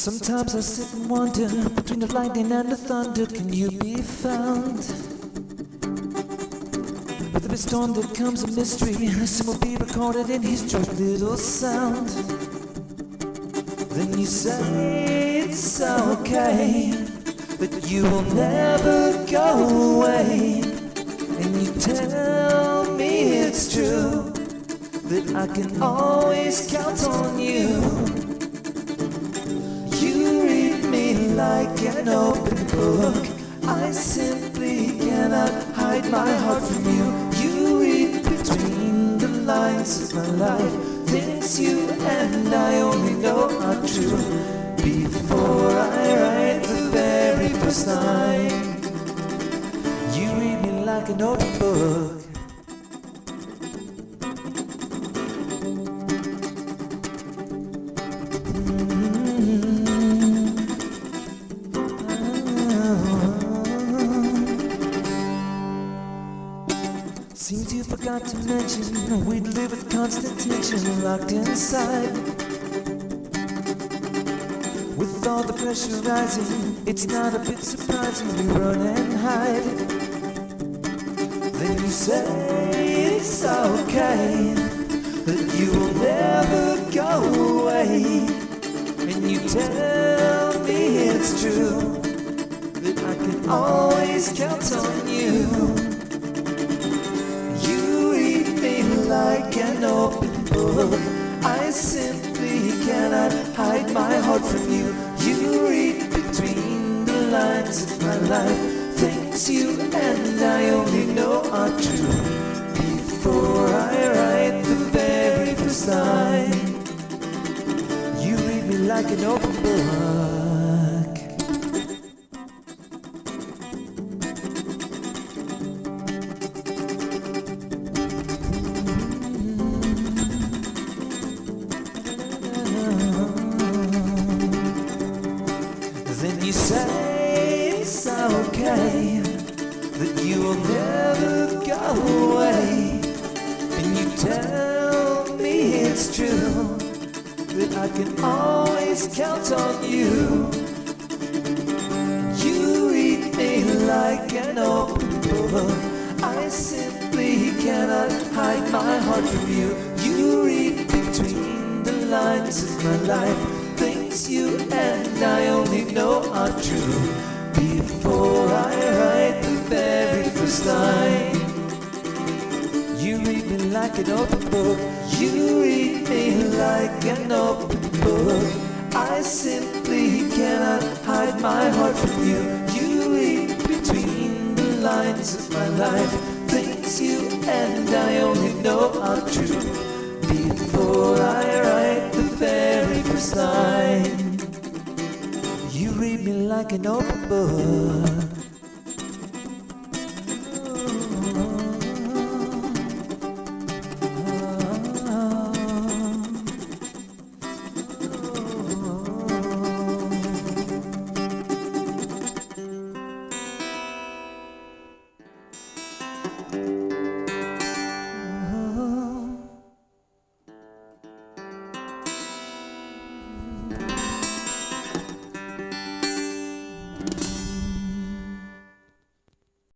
Sometimes I sit and wonder, between the lightning and the thunder, can you be found? With every storm there comes a mystery, some will be recorded in history, little sound. Then you say it's okay, that you will never go away, and you tell me it's true, that I can always count on you. You read me like an open book, I simply cannot hide my heart from you. You read between the lines of my life, things you and I only know are true. Before I write the very first line, you read me like an open book. Seems you forgot to mention we'd live with constant tension, locked inside. With all the pressure rising, it's not a bit surprising we run and hide. Then you say it's okay, that you will never go away, and you tell me it's true, that I can always count on you. Like an open book, I simply cannot hide my heart from you. You read between the lines of my life, things you and I only know are true. Before I write the very first line, you read me like an open book. Then you say it's okay, that you will never go away, and you tell me it's true, that I can always count on you. You read me like an open book, I simply cannot hide my heart from you. You read between the lines of my life, things you and I only know are true. Before I write the very first line, you read me like an open book. You read me like an open book, I simply cannot hide my heart from you. You read between the lines of my life, things you and I only know are true. Before I write the very first line, you read me like an open book.